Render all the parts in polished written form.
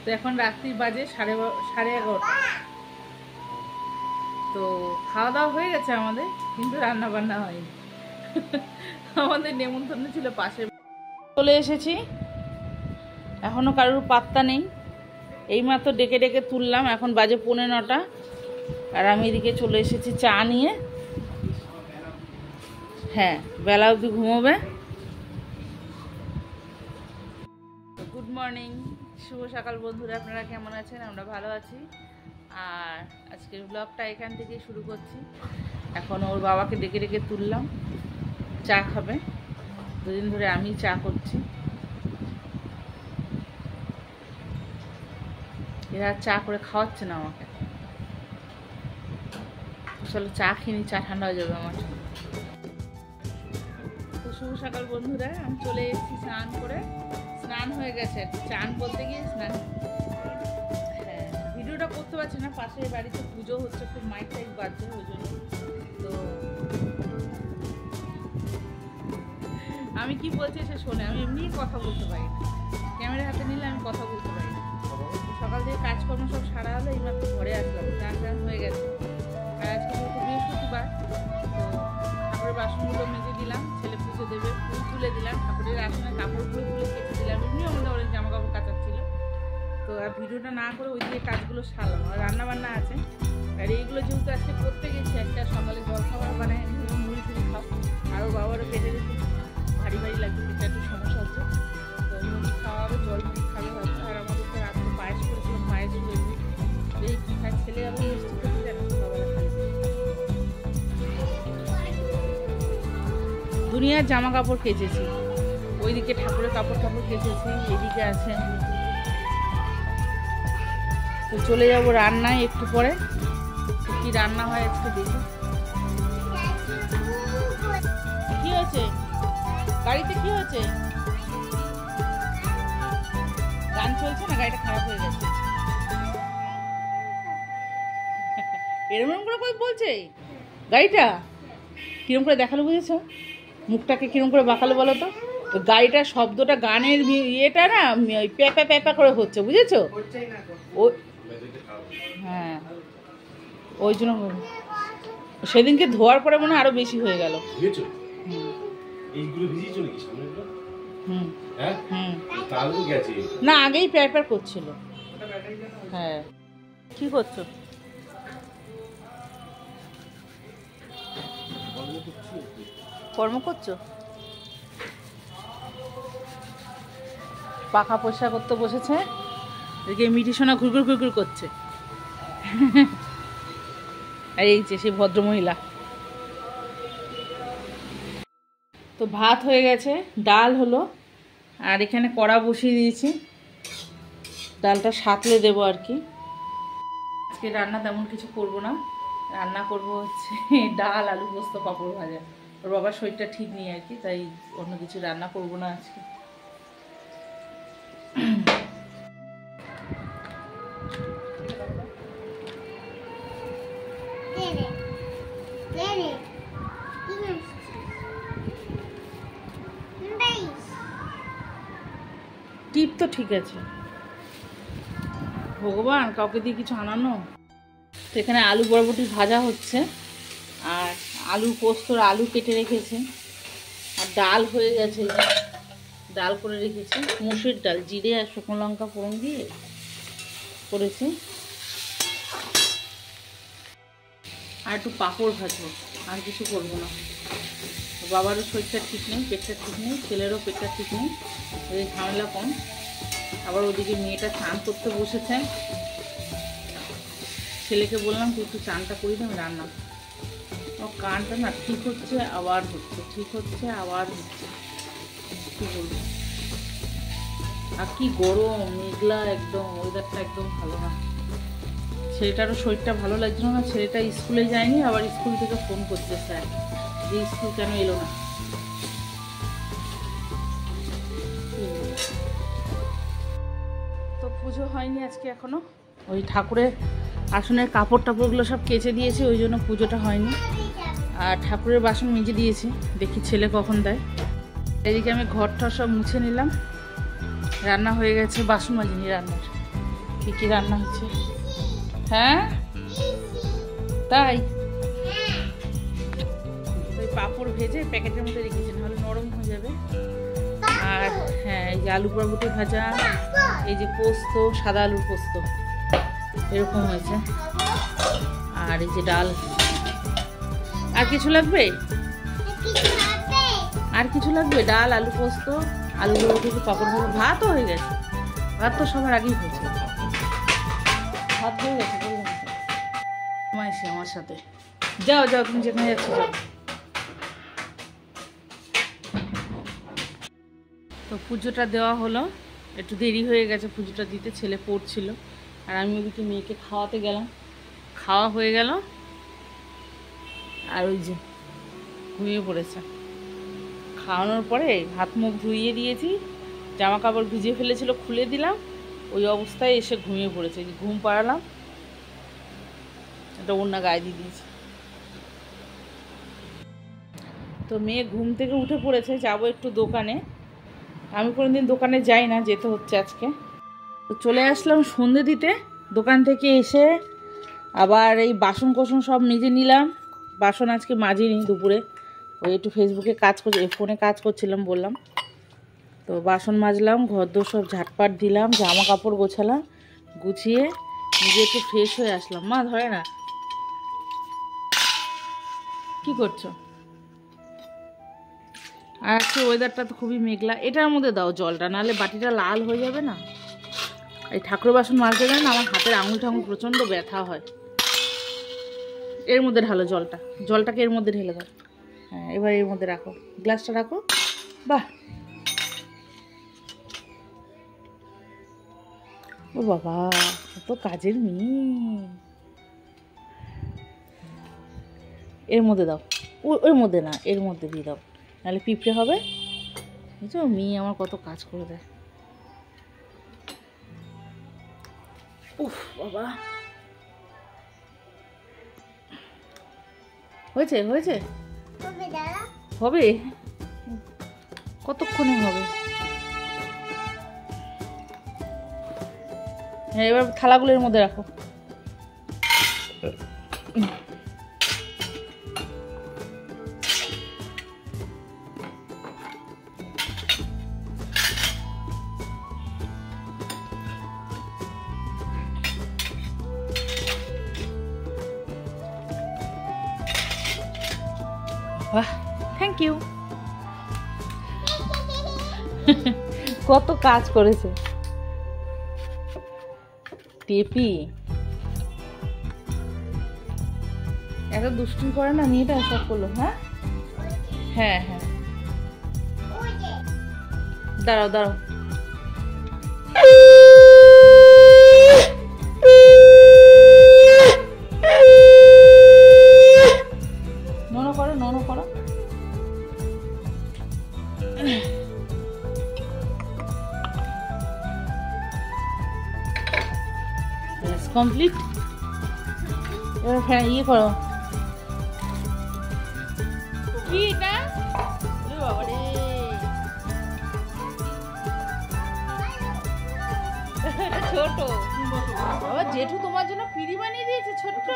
তো এখন রাত্রি বাজে 11:30। তো খাওয়া দাওয়া হয়ে গেছে আমাদের, কিন্তু রান্না বান্না হয়নি। আমাদের নেমন্তন্ন ছিল পাশে। চলে এসেছি, এখনো কারোর পাত্তা নেই। এইমাত্র ডেকে ডেকে তুললাম, এখন বাজে 9:45। আর আমি এদিকে চলে এসেছি চা নিয়ে। হ্যাঁ, বেলা অবধি ঘুমোবে। গুড মর্নিং, শুভ সকাল বন্ধুরা, আপনারা কেমন আছেন? আমরা ভালো আছি। আর আজকের ব্লগটা এখান থেকে শুরু করছি। এখন ওর বাবাকে ডেকে ডেকে তুললাম, চা খাবে। দুদিন ধরে আমি চা করছি, এরা চা করে খাওয়াচ্ছে না আমাকে। চলো চা কিনি, চা ঠান্ডা হয়ে যাবে আমার। তো শুভ সকাল বন্ধুরা, আমি চলে এসেছি স্নান করে। স্নান হয়ে গেছে, চান বলতে গিয়ে স্নান। হ্যাঁ, ভিডিওটা করতে পারছি না, পাশের বাড়িতে পুজো হচ্ছে, খুব মাইক টাইক বাজছে ওই জন্য। তো আমি কি বলছি সে শোনে, আমি এমনি কথা বলতে পারি না, ক্যামেরা হাতে নিলে আমি কথা বলতে পারি না। সকাল থেকে কাজকর্ম সব সারা হলো, এইমাত্র ঘরে আসলাম, চান টান হয়ে গেছে। আর আজকে যেহেতু বৃহস্পতিবার, তো ঠাকুরের বাসনগুলো মেজে দিলাম, ছেলে পুজো দেবে, ফুল তুলে দিলাম, ঠাকুরের আসনে কাপড়গুলো তুলে কেটে দিলাম। এমনি আমাদের অনেক জামা কাপড় কাচার ছিল। তো আর ভিডিওটা না করে ওইদিকে কাজগুলো সারলাম। আর রান্নাবান্না আছে, আর এইগুলো যেহেতু আজকে করতে গেছি, একটা সকালে জল খাবার মানে মুড়ি টুড়ি খাও, আরও বাবারও পেটে রেখে ভারী ভারী লাগবে, পেটে একটু সমস্যা হচ্ছে। তো মুড়ি খাওয়া হবে, জল মুড়ি খাবে হয়তো। আর আমাদের তো রাত্রে পায়েস করেছিলাম, পায়েস হয়েছে। এই কী খায় ছেলে, আবার মিষ্টি খেতে জানে সকালবেলা খাই। দুনিয়ার জামা কাপড় কেচেছি, ওইদিকে ঠাকুরের কাপড় টাপড় কেচেছি, এদিকে আছে। তো চলে যাবো রান্নায় একটু পরে। তো কি রান্না হয় আজকে দেখি। কি হয়েছে গাড়িতে, কি হয়েছে? গান চলছে না, গাড়িটা খারাপ হয়ে গেছে। এরকম করে কই বলছে গাড়িটা, কিরম করে দেখালো বুঝেছো? মুখটাকে কিরম করে বাঁকালো বলো তো? গাড়িটার শব্দটা, গানের ইয়েটা না প্যাপা প্যাপা করে হচ্ছে, বুঝেছো? হ্যাঁ, ওই জন্য সেদিনকে ধোয়ার পরে মনে হয় আরো বেশি হয়ে গেল। না, আগেই প্যাপার করছিল। হ্যাঁ, কি করছো? কর্ম করছো? পাখা পরিষ্কার করতে বসেছে, এদিকে মিঠি সোনা ঘুরঘুর ঘুরঘুর করছে। আর এই যে সেই ভদ্রমহিলা। তো ভাত হয়ে গেছে, ডাল হলো, আর এখানে কড়া বসিয়ে দিয়েছি, ডালটা সাঁতলে দেবো আর কি। আজকে রান্না তেমন কিছু করব না, রান্না করব হচ্ছে ডাল, আলু পোস্ত, পাঁপড় ভাজা। ওর বাবার শরীরটা ঠিক নেই আর কি, তাই অন্য কিছু রান্না করব না আজকে। টিপ তো ঠিক আছে, ভগবান কাউকে দিয়ে কিছু আনানো। তো এখানে আলু বরবটি ভাজা হচ্ছে, আর আলু পোস্তর আলু কেটে রেখেছে, আর ডাল হয়ে গেছে, ডাল করে রেখেছি, মুসুর ডাল, জিরে আর শুকনো লঙ্কা ফোড়ন দিয়ে করেছি। আর একটু পাঁপড় ভাজবো, আর কিছু করবো না। বাবারও শরীরটা ঠিক নেই, পেটটা ঠিক নেই, ছেলেরও পেটটা ঠিক নেই, ওই ঝামেলা কম। আবার ওদিকে মেয়েটা চান করতে বসেছে, ছেলেকে বললাম তুই একটু চানটা করি না, আমি রান্না। ও কানটা না ঠিক হচ্ছে আবার হচ্ছে, ঠিক হচ্ছে আবার হচ্ছে, কী বলবো। আর কি গরম, মেঘলা একদম, ওয়েদারটা একদম ভালো না। ছেলেটারও শরীরটা ভালো লাগছিল না, ছেলেটা স্কুলে যায়নি, আবার স্কুল থেকে ফোন করছে স্যার যে স্কুল কেন এলো না। তো পুজো হয়নি আজকে এখনো, ওই ঠাকুরের আসনের কাপড় টাপড়গুলো সব কেচে দিয়েছি, ওই জন্য পুজোটা হয়নি। আর ঠাকুরের বাসন মেজে দিয়েছি, দেখি ছেলে কখন দেয়। এদিকে আমি ঘরটা সব মুছে নিলাম, রান্না হয়ে গেছে, বাসন মাজিনি রান্নার। কি কি রান্না হচ্ছে। হ্যাঁ তাই ওই পাঁপড় ভেজে প্যাকেটের মধ্যে রেখেছি, নাহলে নরম হয়ে যাবে। আর হ্যাঁ এই যে আলু বরবটি ভাজা, এই যে পোস্ত, সাদা আলুর পোস্ত এরকম হয়েছে। আর এই যে ডাল। আর কিছু লাগবে? আর কিছু লাগবে? ডাল, আলু পোস্ত, আলু বরবটি, পাঁপড় ভাজা, ভাতও হয়ে গেছে। ভাত তো সবার আগেই হয়েছে, ভাত হয়ে গেছে। বললাম তো এসে আমার সাথে যাও যাও, তুমি যেখানে যাচ্ছ যাও। তো পুজোটা দেওয়া হলো, একটু দেরি হয়ে গেছে পুজোটা দিতে, ছেলে পড়ছিল। আর আমি ওদিকে মেয়েকে খাওয়াতে গেলাম, খাওয়া হয়ে গেল। আর ওই যে ঘুমিয়ে পড়েছে। খাওয়ানোর পরে হাত মুখ ধুইয়ে দিয়েছি, জামা কাপড় ভিজিয়ে ফেলেছিল, খুলে দিলাম। ওই অবস্থায় এসে ঘুমিয়ে পড়েছে। ঘুম পাড়ালাম, একটা ওড়না গায়ে দিয়ে দিয়েছি। তো মেয়ে ঘুম থেকে উঠে পড়েছে, যাবো একটু দোকানে। আমি কোনোদিন দোকানে যাই না, যেতে হচ্ছে আজকে। তো চলে আসলাম সন্ধে দিতে। দোকান থেকে এসে আবার এই বাসন কোসন সব মেজে নিলাম। বাসন আজকে মাজিনি দুপুরে, ওই একটু ফেসবুকে কাজ করছি, ফোনে কাজ করছিলাম বললাম। তো বাসন মাজলাম, ঘরদোর সব ঝাটপাট দিলাম, জামা কাপড় গোছালাম, গুছিয়ে নিজে একটু ফ্রেশ হয়ে আসলাম। মা ধরে না, কি করছো? আর আজকে ওয়েদারটা তো খুবই মেঘলা। এটার মধ্যে দাও জলটা, নাহলে বাটিটা লাল হয়ে যাবে না। এই ঠাকুর বাসন মাজতে গেলে না আমার হাতের আঙুল ঠাঙুল প্রচণ্ড ব্যথা হয়। এর মধ্যে ঢালো জলটা, জলটাকে এর মধ্যে ঢেলে দাও। হ্যাঁ এবার এর মধ্যে রাখো, গ্লাসটা রাখো। বাহ, ও বাবা কত কাজের মেয়ে। এর মধ্যে দাও, ওর মধ্যে না, এর মধ্যে দিয়ে দাও, নাহলে পিঁপড়ে হবে। বুঝছো, মেয়ে আমার কত কাজ করে দেয়। উফ বাবা, হয়েছে হয়েছে, হবে কতক্ষণে হবে। হ্যাঁ এবার থালাগুলোর মধ্যে রাখো। বাহ, থ্যাংক ইউ। কত কাজ করেছে টেপি, এত দুষ্টুমি করে না মেয়েটা, সব করলো। হ্যাঁ হ্যাঁ হ্যাঁ, দাঁড়াও দাঁড়াও। নোনো করো, নোনো করো। কমপ্লিট। এবার ফ্যান ইয়ে করো। কি এটা? বাবা রে, ছোট বাবা, জেঠু তোমার জন্য পিড়ি বানিয়ে দিয়েছে ছোট্ট।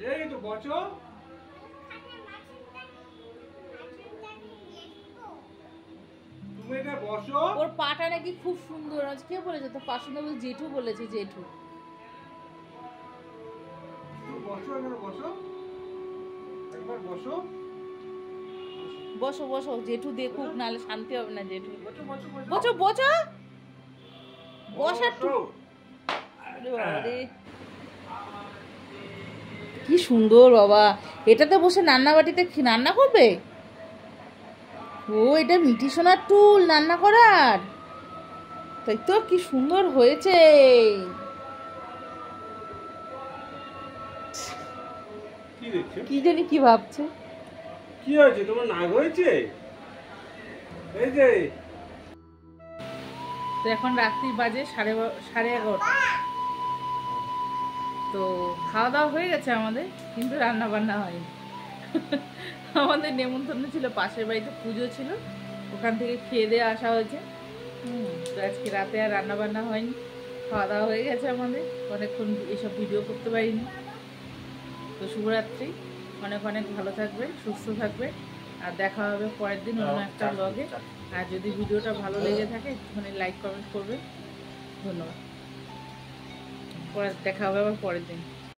এই তো বচো, তুমি এটা বসো। ওর পাটা নাকি খুব সুন্দর। আজ কে বলেছে তো পা সুন্দর? জেঠু বলেছে, জেঠু। বসো, এখানে বসো, একবার বসো। বসো বসো, জেঠু দেখুক, নাহলে শান্তি হবে না। জেঠু বসো বসো বসো বসো, বসার তো। কি সুন্দর বাবা, এটাতে বসে রান্না বাটিতে রান্না করবে। ও এটা মিঠি সোনার টুল রান্না করার, তাই তো। কি সুন্দর হয়েছে। কি দেখছো? কি জানি কি ভাবছে। কি হয়েছে তোমার? নাক হয়েছে? এই যে তো এখন রাত্রি বাজে 11:30। তো খাওয়া দাওয়া হয়ে গেছে আমাদের, কিন্তু রান্না বান্না হয়নি। আমাদের নেমন্তন্ন ছিল, পাশের বাড়িতে পুজো ছিল, ওখান থেকে খেয়ে দিয়ে আসা হয়েছে। তো আজকে রাতে আর রান্না বান্না হয়নি, খাওয়া দাওয়া হয়ে গেছে আমাদের, অনেকক্ষণ এসব ভিডিও করতে পারিনি। তো শুভরাত্রি, অনেক অনেক ভালো থাকবে, সুস্থ থাকবে, আর দেখা হবে পরের দিন অন্য একটা ব্লগে। আর যদি ভিডিওটা ভালো লেগে থাকে একটুখানি লাইক কমেন্ট করবে। ধন্যবাদ। পরে দেখা হবে আবার পরের দিন।